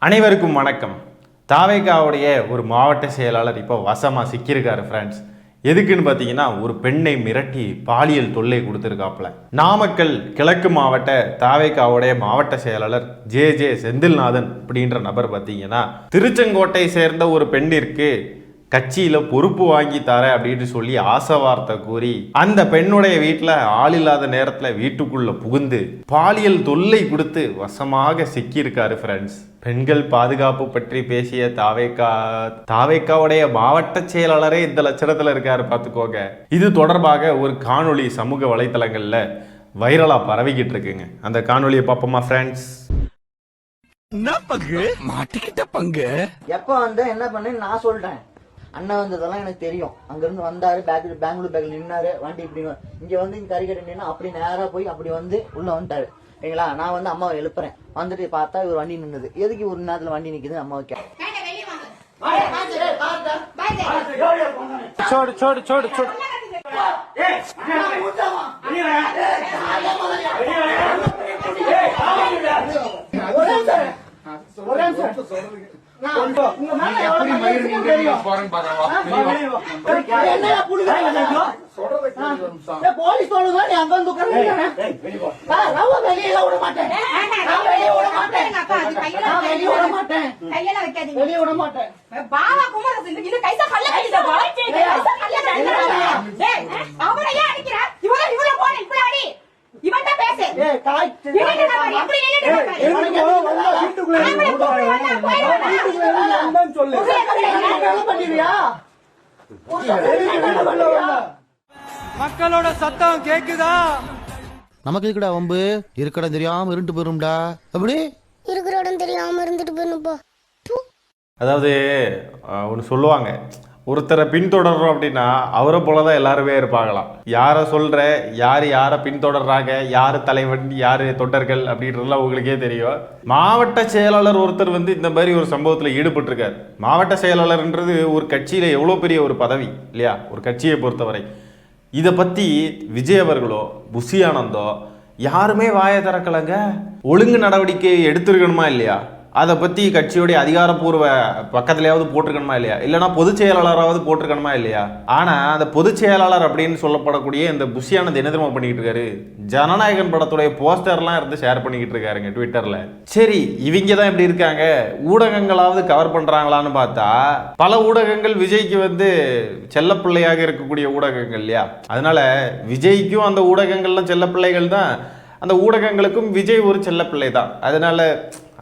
அனைவருக்கும் வணக்கம். தாவேகாவுடைய ஒரு மாவட்ட செயலாளர் இப்போ வசமாக சிக்கியிருக்காரு ஃப்ரெண்ட்ஸ். எதுக்குன்னு பார்த்தீங்கன்னா, ஒரு பெண்ணை மிரட்டி பாலியல் தொல்லை கொடுத்துருக்காப்புல. நாமக்கல் கிழக்கு மாவட்ட தாவேகாவுடைய மாவட்ட செயலாளர் ஜே செந்தில்நாதன் அப்படின்ற நபர் பார்த்தீங்கன்னா, திருச்செங்கோட்டை சேர்ந்த ஒரு பெண்ணிற்கு கட்சியில் பொறுப்பு வாங்கி தர அப்படின்னு சொல்லி ஆசை வார்த்தை கூறி அந்த பெண்ணுடைய வீட்டில் ஆள் இல்லாத நேரத்தில் வீட்டுக்குள்ள புகுந்து பாலியல் தொல்லை கொடுத்து வசமாக சிக்கியிருக்காரு ஃப்ரெண்ட்ஸ். பெண்கள் பாதுகாப்பு பற்றி பேசிய தாவேகாவுடைய மாவட்ட செயலாளரே இந்த லட்சணத்தில் இருக்காரு பார்த்துக்கோங்க. இது தொடர்பாக ஒரு காணொளி சமூக வலைத்தளங்களில் வைரலாக பரவிக்கிட்டு இருக்குங்க. அந்த காணொலியை பார்ப்போமா ஃப்ரெண்ட்ஸ்? மாட்டிக்கிட்ட பங்கு எப்ப வந்து என்ன பண்ணேன்னு நான் சொல்றேன். அண்ணன் வந்ததெல்லாம் எனக்கு தெரியும். அங்கிருந்து வந்தாரு, பெங்களூர் பேக்ல நின்னாரு, வண்டி இப்படி இங்க வந்து இங்க கறிக்கடை நின்று அப்படி நேரா போய் அப்படி வந்து உள்ள வந்துட்டாரு. சரிங்களா? நான் வந்து அம்மாவை எழுப்புறேன். வந்துட்டு பார்த்தா இவர் வண்டி நின்னுது. எதுக்கு ஒரு நேரத்துல வண்டி நிக்குது அம்மா வைக்க மக்களோட சத்தம் கேக்குதா? நமக்கு இருக்கடா வம்பு, இருக்கடா தெரியாம இருண்டு போயிரும்டா. அப்படி இருக்கிற இடம் தெரியாம இருந்துட்டு போயிருப்பா. அதாவது ஒன்று சொல்லுவாங்க, ஒருத்தரை பின்தொடர்றோம் அப்படின்னா அவரை போலதான் எல்லாருமே இருப்பாங்களாம். யாரை சொல்ற, யாரை பின்தொடர்றாங்க, யாரு தலைவன், யாரு தொண்டர்கள் அப்படின்றதுலாம் உங்களுக்கே தெரியும். மாவட்ட செயலாளர் ஒருத்தர் வந்து இந்த மாதிரி ஒரு சம்பவத்தில் ஈடுபட்டிருக்காரு. மாவட்ட செயலாளர்ன்றது ஒரு கட்சியில எவ்வளோ பெரிய ஒரு பதவி இல்லையா, ஒரு கட்சியை பொறுத்தவரை. இதை பத்தி விஜய் அவர்களோ புஷி ஆனந்தோ யாருமே வாயை திறக்கலைங்க. ஒழுங்கு நடவடிக்கை எடுத்திருக்கணுமா இல்லையா, அதை பற்றி கட்சியோடைய அதிகாரப்பூர்வ பக்கத்துலையாவது போட்டிருக்கணுமா இல்லையா, இல்லைனா பொதுச் செயலாளராவது போட்டிருக்கணுமா இல்லையா. ஆனால் அந்த பொதுச் செயலாளர் அப்படின்னு சொல்லப்படக்கூடிய இந்த புஷியானது என்ன தெரியுமா பண்ணிக்கிட்டு இருக்காரு, ஜனநாயகன் படத்துடைய போஸ்டர்லாம் இருந்து ஷேர் பண்ணிக்கிட்டு இருக்காருங்க ட்விட்டரில். சரி, இவங்க தான் இப்படி இருக்காங்க, ஊடகங்களாவது கவர் பண்ணுறாங்களான்னு பார்த்தா பல ஊடகங்கள் விஜய்க்கு வந்து செல்லப்பிள்ளையாக இருக்கக்கூடிய ஊடகங்கள் இல்லையா. அதனால விஜய்க்கும் அந்த ஊடகங்கள்லாம் செல்லப்பிள்ளைகள் தான், அந்த ஊடகங்களுக்கும் விஜய் ஒரு செல்லப்பிள்ளை தான். அதனால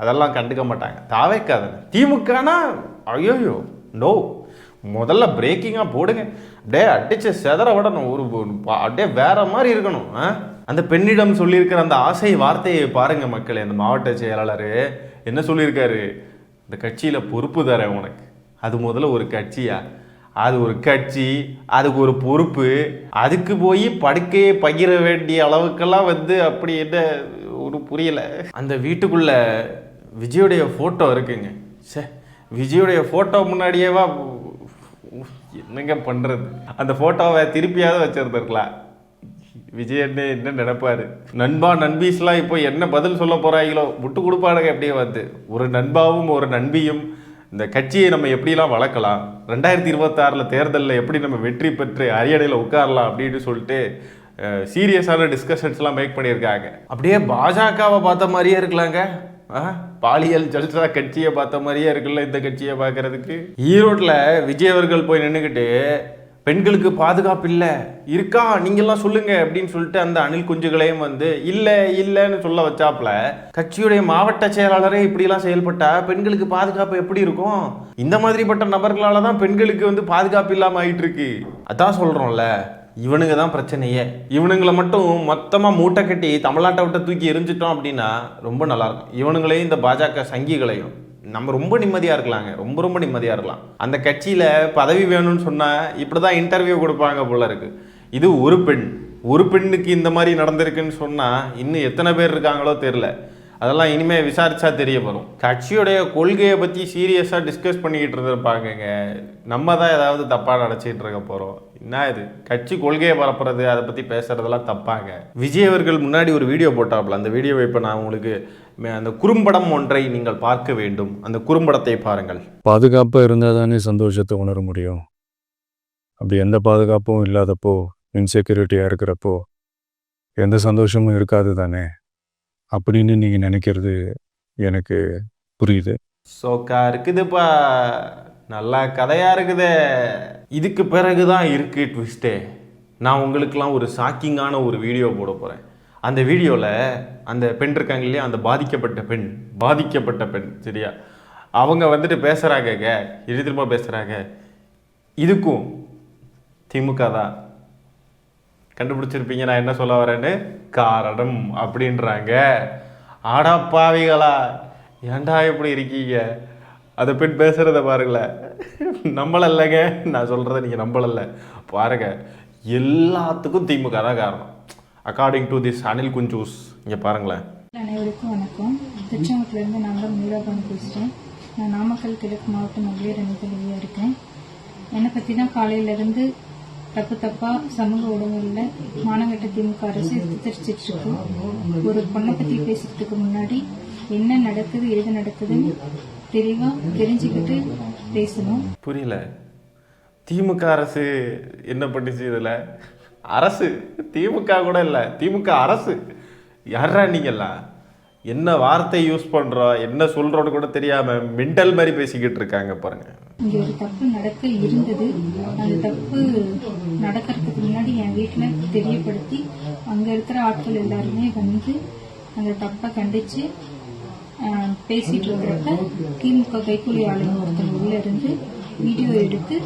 அதெல்லாம் கண்டுக்க மாட்டாங்க. தாவேக்காத திமுகனா ஐயோயோ நோ, முதல்ல பிரேக்கிங்காக போடுங்க, அப்படியே அடிச்சு செதற விடணும், ஒரு அப்படியே வேற மாதிரி இருக்கணும். அந்த பெண்ணிடம் சொல்லியிருக்கிற அந்த ஆசை வார்த்தையை பாருங்க மக்களே. அந்த மாவட்ட செயலாளர் என்ன சொல்லியிருக்காரு, இந்த கட்சியில் பொறுப்பு தரேன் உனக்கு. அது முதல்ல ஒரு கட்சியா? அது ஒரு கட்சி, அதுக்கு ஒரு பொறுப்பு, அதுக்கு போய் படுக்கையை பகிர வேண்டிய அளவுக்கெல்லாம் வந்து அப்படி என்ன ஒரு புரியலை. அந்த வீட்டுக்குள்ள விஜயோடைய ஃபோட்டோ இருக்குங்க. சே, விஜயோடைய ஃபோட்டோ முன்னாடியேவா என்னங்க பண்ணுறது, அந்த ஃபோட்டோவை திருப்பியாவது வச்சுருந்துருக்கலாம். விஜய் என்ன நினைப்பாரு, நண்பா நண்பீஸ்லாம் இப்போ என்ன பதில் சொல்ல போகிறாங்களோ, விட்டு கொடுப்பாடுங்க. எப்படியே வந்து ஒரு நண்பாவும் ஒரு நண்பியும் இந்த கட்சியை நம்ம எப்படிலாம் வளர்க்கலாம், 2026 தேர்தலில் எப்படி நம்ம வெற்றி பெற்று அரியணையில் உட்காரலாம் அப்படின்னு சொல்லிட்டு சீரியஸான டிஸ்கஷன்ஸ்லாம் மேக் பண்ணியிருக்காங்க. அப்படியே பாஜகவை பார்த்த மாதிரியே இருக்கலாங்க, பாலியல் ஜல்சா கட்சியை பார்த்த மாதிரியே இருக்குல்ல இந்த கட்சியை பார்க்கறதுக்கு. ஈரோட்டில் விஜய் அவர்கள் போய் நின்றுக்கிட்டு பெண்களுக்கு பாதுகாப்பு இல்லை இருக்கா நீங்கள்லாம் சொல்லுங்க அப்படின்னு சொல்லிட்டு அந்த அணில் குஞ்சுகளையும் வந்து இல்லைன்னு சொல்ல வச்சாப்புல. கட்சியுடைய மாவட்ட செயலாளரே இப்படிலாம் செயல்பட்டா பெண்களுக்கு பாதுகாப்பு எப்படி இருக்கும்? இந்த மாதிரிப்பட்ட நபர்களால தான் பெண்களுக்கு வந்து பாதுகாப்பு இல்லாமல் ஆயிட்டு இருக்கு. அதான் சொல்றோம்ல, இவனுங்க தான் பிரச்சனையே. இவனுங்களை மட்டும் மொத்தமாக மூட்டை கட்டி தமிழ்நாட்டை விட்டு தூக்கி எரிஞ்சிட்டோம் அப்படின்னா ரொம்ப நல்லாயிருக்கும். இவனுங்களையும் இந்த பாஜக சங்கிகளையும் நம்ம ரொம்ப நிம்மதியாக இருக்கலாங்க, ரொம்ப நிம்மதியாக இருக்கலாம். அந்த கட்சியில் பதவி வேணும்னு சொன்னால் இப்படி தான் இன்டர்வியூ கொடுப்பாங்க போல இருக்கு. இது ஒரு பெண்ணுக்கு இந்த மாதிரி நடந்திருக்குன்னு சொன்னால் இன்னும் எத்தனை பேர் இருக்காங்களோ தெரில. அதெல்லாம் இனிமேல் விசாரிச்சா தெரிய வரும். கட்சியுடைய கொள்கையை பற்றி சீரியஸாக டிஸ்கஸ் பண்ணிக்கிட்டு இருந்திருப்பாங்கங்க. நம்ம தான் ஏதாவது தப்பாக நினச்சிக்கிட்டு இருக்க போகிறோம். என்ன இது கட்சி கொள்கையை பரப்புறது, அதை பற்றி பேசுகிறதெல்லாம் தப்பாங்க. விஜய் அவர்கள் முன்னாடி ஒரு வீடியோ போட்டாப்புல. அந்த வீடியோவை இப்போ நான் உங்களுக்கு அந்த குறும்படம் ஒன்றை நீங்கள் பார்க்க வேண்டும். அந்த குறும்படத்தை பாருங்கள். பாதுகாப்பாக இருந்தால் தானே சந்தோஷத்தை உணர முடியும். அப்படி எந்த பாதுகாப்பும் இல்லாதப்போ, இன்செக்யூரிட்டியாக இருக்கிறப்போ எந்த சந்தோஷமும் இருக்காது தானே அப்படின்னு நீங்கள் நினைக்கிறது எனக்கு புரியுது. சோக்கா இருக்குதுப்பா, நல்லா கதையாக இருக்குதே. இதுக்கு பிறகு தான் இருக்குது ட்விஸ்ட்டே. நான் உங்களுக்கெல்லாம் ஒரு ஷாக்கிங்கான ஒரு வீடியோ போட போகிறேன். அந்த வீடியோவில் அந்த பெண் இருக்காங்க இல்லையா, அந்த பாதிக்கப்பட்ட பெண் சரியா, அவங்க வந்துட்டு பேசுகிறாங்க, திரும்ப பேசுகிறாங்க, இதுக்கும் திமுக தான் கண்டுபிடிச்சிருப்பீங்க நான் என்ன சொல்ல வரேன்னு காரணம் அப்படின்றாங்க. ஆடாப்பாவிகளா, ஏன்டா இப்படி இருக்கீங்க? அந்த பெண் பேசுகிறத பாருங்களேன். நம்பலல்லங்க, நான் சொல்கிறத நீங்கள் நம்பலல்ல பாருங்க. எல்லாத்துக்கும் திமுக தான் காரணம் அக்கார்டிங் டு திஸ் அனில் குஞ்சூஸ். இங்கே பாருங்களேன். அனைவருக்கும் வணக்கம். திருச்செங்கோட்டிலேருந்து நான் தான் மீராபான் பேசுகிறேன். நான் நாமக்கல் கிழக்கு மாவட்ட மகளிர் அணி தலைவியாக இருக்கேன். என்னை பற்றி தான் காலையிலேருந்து தப்பாக சமூக ஊடகங்களில் மானங்கட்ட திமுக அரசு சித்தரிச்சிட்டு இருக்கு. ஒரு பொண்ணை பற்றி பேசுறதுக்கு முன்னாடி என்ன நடக்குது எது நடக்குதுன்னு தெளிவாக தெரிஞ்சுக்கிட்டு பேசணும். புரியல, திமுக அரசு என்ன பண்ணிச்சு? இதில் அரசு திமுக கூட இல்லை, திமுக அரசு. யாரா நீங்கள்லாம்? என்ன வார்த்தை யூஸ் பண்ணுறோம், என்ன சொல்கிறோன்னு கூட தெரியாமல் மென்டல் மாதிரி பேசிக்கிட்டு இருக்காங்க பாருங்க. இங்கே ஒரு தப்பு நடக்க இருந்தது. அந்த தப்பு நடக்கிறதுக்கு முன்னாடி என் வீட்டில் தெரியப்படுத்தி அங்கே இருக்கிற ஆட்கள் எல்லாருமே வந்து அந்த தப்பை கண்டித்து பேசிட்டு இருக்கிறப்ப திமுக கைக்கூலி ஆளுங்க ஒருத்தர் உள்ள இருந்து வீடியோ எடுத்து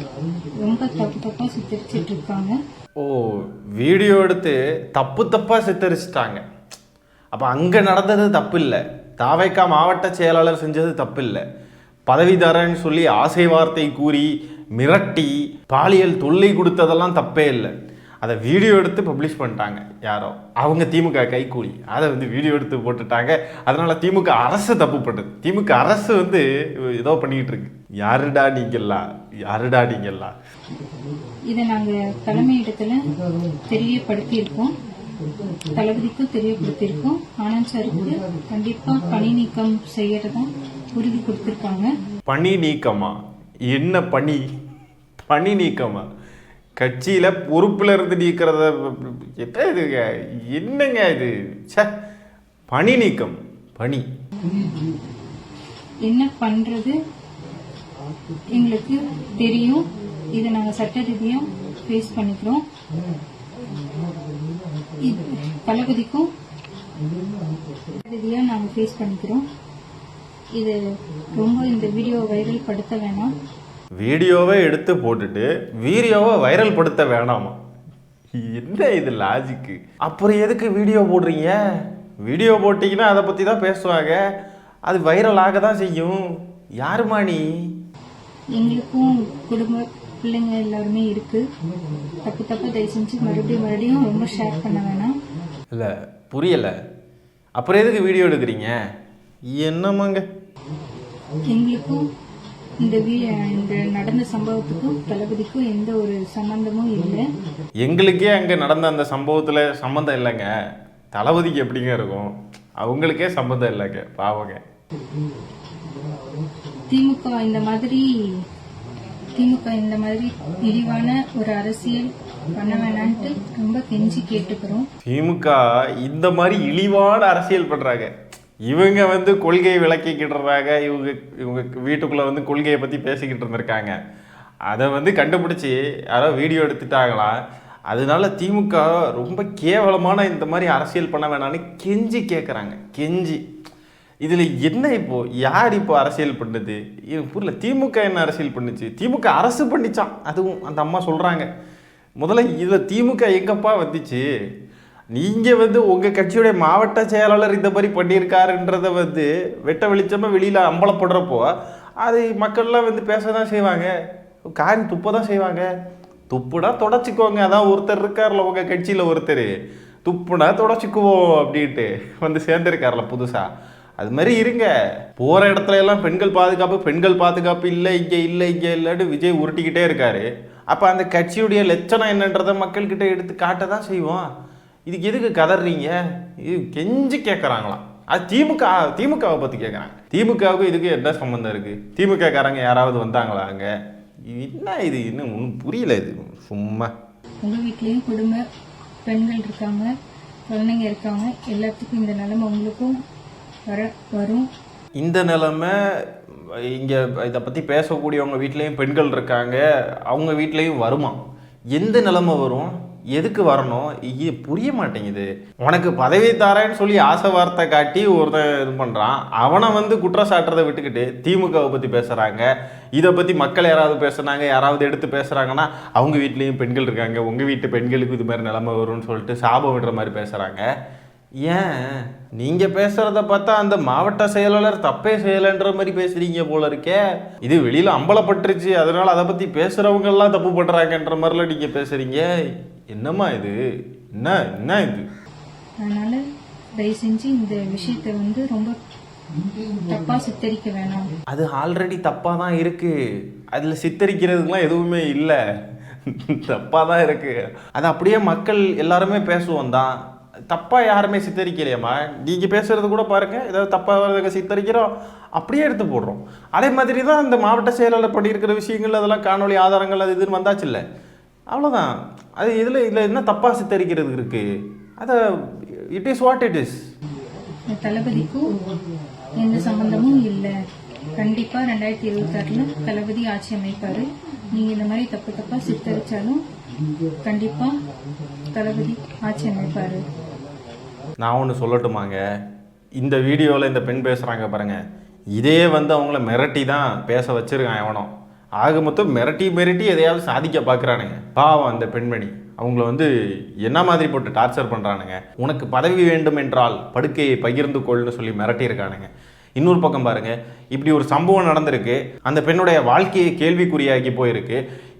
ரொம்ப தப்பாக சித்தரிச்சிட்டு இருக்காங்க. ஓ, வீடியோ எடுத்து தப்பாக சித்தரிச்சிட்டாங்க. அப்போ அங்கே நடந்தது தப்பு இல்லை, தாவைக்கா மாவட்ட செயலாளர் செஞ்சது தப்பு இல்லை. பதவி தரேன்னு சொல்லி ஆசை வார்த்தை கூறி மிரட்டி பாலியல் தொல்லை கொடுத்ததெல்லாம் தப்பே இல்லை. அதை வீடியோ எடுத்து பப்ளிஷ் பண்ணிட்டாங்க யாரோ, அவங்க திமுக கைக்கூலி. அதை வந்து வீடியோ எடுத்து போட்டுட்டாங்க. அதனால திமுக அரசு தப்பு பண்ணுது. திமுக அரசு வந்து ஏதோ பண்ணிக்கிட்டு இருக்கு. யாருடா நீங்கெல்லாம்? இதை நாங்கள் தலைமையிடத்துல தெரியப்படுத்தியிருக்கோம், தளபதிக்கும் தெரியப்படுத்தியிருக்கோம். ஆனந்த் சாருக்கு கண்டிப்பாக பணி நீக்கம் செய்யறதா உறுதி கொடுத்துருக்காங்க. பணி நீக்கமா? என்ன பணி நீக்கமா? கட்சியில பொறுப்புல இருந்து நீக்கிறத இதுங்க என்னங்க இது? பணி நீக்கம், பணி என்ன பண்றது எங்களுக்கு தெரியும். இதை நாங்கள் சட்ட ரீதியாக ஃபேஸ் பண்ணிக்கிறோம். தளபதிக்கும் ரீதியாக நாங்கள் ஃபேஸ் பண்ணிக்கிறோம். இது ரொம்ப இந்த வீடியோ வைரல் படுத்த வேணாம். வீடியோவை எடுத்து போட்டுட்டு வீடியோவை வைரல் படுத்த வேணாமா? என்ன இது லாஜிக்கு? அப்புறம் எதுக்கு வீடியோ போடுறீங்க? வீடியோ போட்டிங்கன்னா அதை பற்றி தான் பேசுவாங்க, அது வைரல் ஆக தான் செய்யும். யாருமா நீ? எங்களுக்கும் குடும்ப பிள்ளைங்க எல்லாருமே இருக்கு. தப்பு தயவு செஞ்சு மறுபடியும் ரொம்ப ஷேர் பண்ண வேணாம். இல்லை புரியலை, அப்புறம் எதுக்கு வீடியோ எடுக்கிறீங்க? என்னமாங்க? எங்களுக்கும் இந்த நடந்த சம்பவத்துக்கும் தளபதிக்கும் எந்த ஒரு சம்பந்தமும் இல்லை. எங்களுக்கே அங்கே நடந்த அந்த சம்பவத்தில் சம்மந்தம் இல்லைங்க. தளபதிக்கு எப்படிங்க இருக்கும்? அவங்களுக்கே சம்மந்தம் இல்லைங்க, பாவங்க. திமுக இந்த மாதிரி இழிவான ஒரு அரசியல் பண்ண வேணான்ட்டு ரொம்ப கெஞ்சி கேட்டுக்கிறோம். திமுக இந்த மாதிரி இழிவான அரசியல் பண்றாங்க. இவங்க வந்து கொள்கையை விளக்கிக்கிட்டுறாங்க. இவங்க வீட்டுக்குள்ள வந்து கொள்கையை பத்தி பேசிக்கிட்டு இருந்திருக்காங்க. அதை வந்து கண்டுபிடிச்சி யாரோ வீடியோ எடுத்துட்டாங்களா. அதனால திமுக ரொம்ப கேவலமான இந்த மாதிரி அரசியல் பண்ண வேணான்னு கெஞ்சி கேட்குறாங்க. கெஞ்சி இதில் என்ன இப்போ யார் இப்போ அரசியல் பண்ணுது? புரியல. திமுக என்ன அரசியல் பண்ணுச்சு? திமுக அரசு பண்ணிச்சான். அதுவும் அந்த அம்மா சொல்கிறாங்க. முதல்ல இதில் திமுக எங்கப்பா வந்துச்சு? நீங்கள் வந்து உங்கள் கட்சியுடைய மாவட்ட செயலாளர் இந்த மாதிரி பண்ணியிருக்காருன்றதை வந்து வெட்ட வெளிச்சமாக வெளியில் அம்பலப்படுறப்போ அது மக்கள்லாம் வந்து பேச தான் செய்வாங்க, காரி துப்ப தான் செய்வாங்க. துப்புனா தொடச்சிக்கோங்க. அதான் ஒருத்தர் இருக்கார்ல உங்கள் கட்சியில், ஒருத்தர் துப்புனா தொடச்சிக்குவோம் அப்படின்ட்டு வந்து சேர்ந்துருக்கார்ல புதுசாக. அது மாதிரி இருங்க. போகிற இடத்துல எல்லாம் பெண்கள் பாதுகாப்பு இல்லை, இங்கே இல்லைன்னு விஜய் உருட்டிக்கிட்டே இருக்காரு. அப்போ அந்த கட்சியுடைய லட்சணம் என்னன்றதை மக்கள்கிட்ட எடுத்து காட்ட தான் செய்வோம். இதுக்கு எதுக்கு கதறீங்க? இது கெஞ்சி கேட்குறாங்களாம். அது திமுகவை பற்றி கேட்குறாங்க. திமுகவுக்கு இதுக்கு என்ன சம்மந்தம் இருக்குது? திமுககாரங்க யாராவது வந்தாங்களா அங்கே? என்ன இது இன்னும் ஒன்றும் புரியல. இது சும்மா உங்கள் வீட்லேயும் குடும்ப பெண்கள் இருக்காங்க, குழந்தைங்க இருக்காங்க, எல்லாத்துக்கும் இந்த நிலைமை உங்களுக்கும் வரும். இந்த நிலைமை இங்கே இதை பற்றி பேசக்கூடியவங்க வீட்லேயும் பெண்கள் இருக்காங்க, அவங்க வீட்லேயும் வருமா? எந்த நிலைமை வரும்? எதுக்கு வரணும்? இது புரிய மாட்டேங்குது. உனக்கு பதவி தரேன்னு சொல்லி ஆசை வார்த்தை காட்டி ஒருத்தன் இது பண்ணுறான். அவனை வந்து குற்றம் சாட்டுறதை விட்டுக்கிட்டு திமுகவை பற்றி பேசுகிறாங்க. இதை பற்றி மக்கள் யாராவது பேசுனாங்க, யாராவது எடுத்து பேசுகிறாங்கன்னா அவங்க வீட்லேயும் பெண்கள் இருக்காங்க, உங்கள் வீட்டு பெண்களுக்கு இது மாதிரி நிலைமை வரும்னு சொல்லிட்டு சாபம் விடுற மாதிரி பேசுகிறாங்க. ஏன் நீங்கள் பேசுகிறத பார்த்தா அந்த மாவட்ட செயலாளர் தப்பே செய்யலைன்ற மாதிரி பேசுகிறீங்க போல இருக்கே. இது வெளியில் அம்பலப்பட்டுருச்சு, அதனால் அதை பற்றி பேசுகிறவங்கெல்லாம் தப்பு பண்ணுறாங்கன்ற மாதிரிலாம் நீங்கள் பேசுகிறீங்க. என்னம்மா இது? என்ன இது? அதனால தயவு செஞ்சு இந்த விஷயத்தை வந்து ரொம்ப தப்பா சித்தரிக்க வேணாம். அது ஆல்ரெடி தப்பாக தான் இருக்குது. அதில் சித்தரிக்கிறதுக்கெலாம் எதுவுமே இல்லை, தப்பாக தான் இருக்குது. அது அப்படியே மக்கள் எல்லாருமே பேசுவோம் தான். தப்பாக யாருமே சித்தரிக்கலையம்மா. நீங்கள் பேசுகிறது கூட பாருங்கள், ஏதாவது தப்பாக சித்தரிக்கிறோம் அப்படியே எடுத்து போடுறோம். அதே மாதிரி தான் இந்த மாவட்ட செயலாளர் பண்ணியிருக்கிற விஷயங்கள், அதெல்லாம் காணொலி ஆதாரங்கள் அது இதுன்னு வந்தாச்சு இல்லை, அவ்வளோதான். அது இதில் என்ன தப்பாக சித்தரிக்கிறது இருக்குது? அதை it is what it is. தளபதிக்கும் எந்த சம்பந்தமும் இல்லை. கண்டிப்பாக 2026 தளபதி ஆட்சி அமைப்பார். நீங்கள் இந்த மாதிரி தப்பாக சித்தரிச்சாலும் கண்டிப்பாக தளபதி ஆட்சி அமைப்பார். நான் ஒன்று சொல்லட்டுமாங்க? இந்த வீடியோவில் இந்த பெண் பேசுகிறாங்க பாருங்கள், இதே வந்து அவங்கள மிரட்டி தான் பேச வச்சுருக்கான் எவனோ. ஆக மொத்தம் மிரட்டி எதையாவது சாதிக்க பார்க்குறானுங்க. பாவம் அந்த பெண்மணி, அவங்கள வந்து என்ன மாதிரி போட்டு டார்ச்சர் பண்ணுறானுங்க. உனக்கு பதவி வேண்டும் என்றால் படுக்கையை பகிர்ந்து கொள்னு சொல்லி மிரட்டியிருக்கானுங்க. இன்னொரு பக்கம் பாருங்க, இப்படி ஒரு சம்பவம் நடந்திருக்கு, அந்த பெண்ணுடைய வாழ்க்கையை கேள்விக்குறியாகி போயிருக்கு.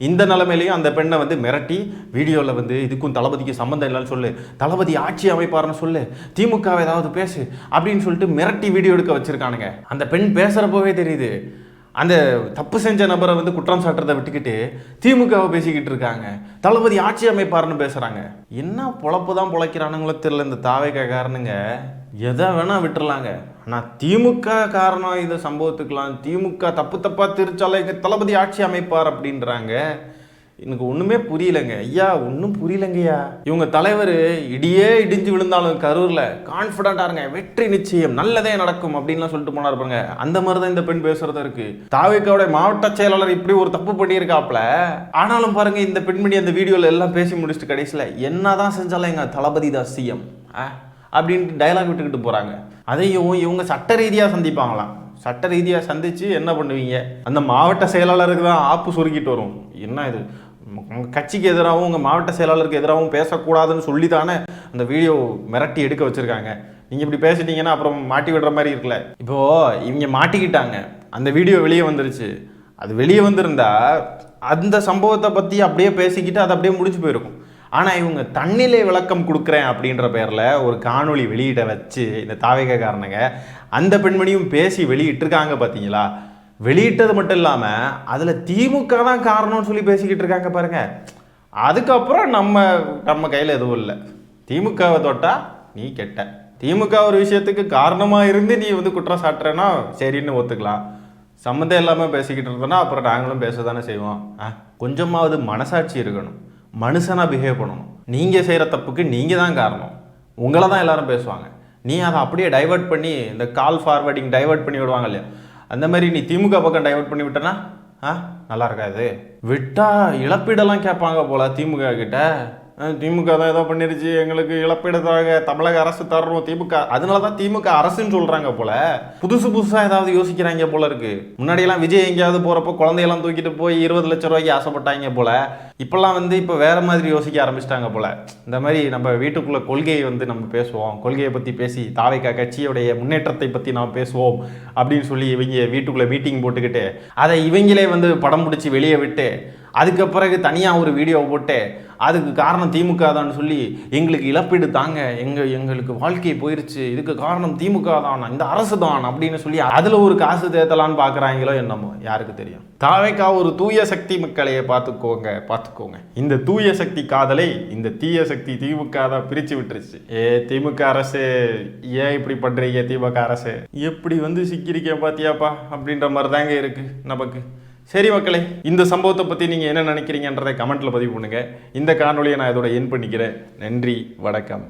இந்த நிலைமையிலையும் அந்த பெண்ணை வந்து மிரட்டி வீடியோவில் வந்து இதுக்கும் தளபதிக்கு சம்மந்தம் இல்லைன்னு சொல்லு, தளபதி ஆட்சி அமைப்பாருன்னு சொல்லு, திமுகவை ஏதாவது பேசு அப்படின்னு சொல்லிட்டு மிரட்டி வீடியோ எடுக்க வச்சிருக்கானுங்க. அந்த பெண் பேசுகிறப்பவே தெரியுது அந்த தப்பு செஞ்ச நபரை வந்து குற்றம் சாட்டுறதை விட்டுக்கிட்டு திமுகவை பேசிக்கிட்டு இருக்காங்க, தளபதி ஆட்சி அமைப்பாருன்னு பேசுகிறாங்க. என்ன பொழப்பு தான் பொழைக்கிறானுங்களோ தெரியல இந்த தாவேக்காரனுங்க. எதை வேணால் விட்டுறலாங்க, ஆனால் திமுக காரணம் இந்த சம்பவத்துக்கெலாம் திமுக தப்பாக திருச்சாலை தளபதி ஆட்சி அமைப்பார் அப்படின்றாங்க. எனக்கு ஒன்றுமே புரியலைங்க ஐயா, ஒன்றும் புரியலைங்கய்யா. இவங்க தலைவர் இடியே இடிஞ்சு விழுந்தாலும் கரூரில் கான்ஃபிடண்டாக இருங்க, வெற்றி நிச்சயம், நல்லதே நடக்கும் அப்படின்லாம் சொல்லிட்டு போனா இருப்பாங்க. அந்த மாதிரி தான் இந்த பெண் பேசுறதா இருக்கு. தாவேக்காவுடைய மாவட்ட செயலாளர் இப்படி ஒரு தப்பு பண்ணியிருக்காப்ல, ஆனாலும் பாருங்க இந்த பெண்மணி அந்த வீடியோவில் எல்லாம் பேசி முடிச்சுட்டு கடைசியில் என்னதான் செஞ்சாலும் எங்கள் தளபதி தான் சிஎம் அப்படின்ட்டு டைலாக் விட்டுக்கிட்டு போகிறாங்க. அதையும் இவங்க சட்ட ரீதியாக சந்திப்பாங்களாம். சட்ட ரீதியாக சந்தித்து என்ன பண்ணுவீங்க? அந்த மாவட்ட செயலாளருக்கு தான் ஆப்பு சுருக்கிட்டு வரும். என்ன இது, உங்கள் கட்சிக்கு எதிராகவும் உங்கள் மாவட்ட செயலாளருக்கு எதிராகவும் பேசக்கூடாதுன்னு சொல்லி தானே அந்த வீடியோ மிரட்டி எடுக்க வச்சுருக்காங்க. நீங்கள் இப்படி பேசிட்டீங்கன்னா அப்புறம் மாட்டி விடுற மாதிரி இருக்குல்ல. இப்போது இவங்க மாட்டிக்கிட்டாங்க, அந்த வீடியோ வெளியே வந்துருச்சு. அது வெளியே வந்திருந்தா அந்த சம்பவத்தை பற்றி அப்படியே பேசிக்கிட்டு அது அப்படியே முடிஞ்சு போயிருக்கும். ஆனால் இவங்க தன்னிலை விளக்கம் கொடுக்குறேன் அப்படின்ற பேரில் ஒரு காணொளி வெளியிட வச்சு இந்த தாவேக்காரனுங்க அந்த பெண்மணியும் பேசி வெளியிட்டிருக்காங்க. பார்த்தீங்களா? வெளியிட்டது மட்டும் இல்லாமல் அதில் திமுக தான் காரணம்னு சொல்லி பேசிக்கிட்டு இருக்காங்க பாருங்க. அதுக்கப்புறம் நம்ம கையில் எதுவும் இல்லை. திமுகவை தொட்டா நீ கெட்ட, திமுக ஒரு விஷயத்துக்கு காரணமாக இருந்து நீ வந்து குற்றம் சாட்டுறேன்னா சரின்னு ஒத்துக்கலாம். சம்மந்தம் இல்லாமல் பேசிக்கிட்டு இருந்தோன்னா அப்புறம் நாங்களும் பேச தானே செய்வோம். கொஞ்சமாவது மனசாட்சி இருக்கணும், மனுஷனாக பிஹேவ் பண்ணணும். நீங்கள் செய்கிற தப்புக்கு நீங்கள் தான் காரணம், உங்களை தான் எல்லாரும் பேசுவாங்க. நீ அதை அப்படியே டைவெர்ட் பண்ணி இந்த கால் ஃபார்வர்டிங் டைவெர்ட் பண்ணி விடுவாங்க இல்லையா, அந்த மாதிரி நீ திமுக பக்கம் டைவெர்ட் பண்ணி விட்டனா நல்லா இருக்காது. விட்டா இழப்பீடெல்லாம் கேட்பாங்க போல திமுக கிட்ட. திமுக தான் ஏதோ பண்ணிருச்சு, எங்களுக்கு இழப்பீடு தராங்க, தமிழக அரசு தரணும் திமுக, அதனால தான் திமுக அரசுன்னு சொல்கிறாங்க போல. புதுசாக ஏதாவது யோசிக்கிறாங்க போல இருக்கு. முன்னாடியெல்லாம் விஜய் எங்கேயாவது போகிறப்போ குழந்தையெல்லாம் தூக்கிட்டு போய் 20 லட்சம் ரூபாய்க்கு ஆசைப்பட்டாங்க போல. இப்போல்லாம் வந்து இப்போ வேறு மாதிரி யோசிக்க ஆரம்பிச்சிட்டாங்க போல. இந்த மாதிரி நம்ம வீட்டுக்குள்ளே கொள்கையை வந்து நம்ம பேசுவோம், கொள்கையை பற்றி பேசி தாவேக்கா கட்சியோடைய முன்னேற்றத்தை பற்றி நாம் பேசுவோம் அப்படின்னு சொல்லி இவங்க வீட்டுக்குள்ளே மீட்டிங் போட்டுக்கிட்டு அதை இவங்களே வந்து படம் பிடிச்சி வெளியே விட்டு அதுக்கு பிறகு தனியாக ஒரு வீடியோ போட்டு அதுக்கு காரணம் திமுக தான் சொல்லி எங்களுக்கு இழப்பீடு தாங்க, எங்களுக்கு வாழ்க்கை போயிருச்சு, இதுக்கு காரணம் திமுக தான், இந்த அரசு தான் அப்படின்னு சொல்லி அதில் ஒரு காசு தேத்தலான்னு பார்க்குறாங்களோ என்னமோ, யாருக்கு தெரியும். தாவேக்கா ஒரு தூய சக்தி மக்களையே பார்த்துக்கோங்க. இந்த தூய சக்தி காதலை இந்த தீய சக்தி திமுக தான் பிரித்து விட்டுருச்சு. திமுக அரசு ஏன் இப்படி பண்ணுறீங்க, திமுக அரசு எப்படி வந்து சிக்கிரிக்க பாத்தியாப்பா அப்படின்ற மாதிரி தாங்க இருக்கு நமக்கு. சரி மக்களே, இந்த சம்பவத்தை பற்றி நீங்கள் என்ன நினைக்கிறீங்கன்றதை கமெண்ட்டில் பதிவு பண்ணுங்கள். இந்த காணொலியை நான் இதோட என் பண்ணிக்கிறேன். நன்றி, வணக்கம்.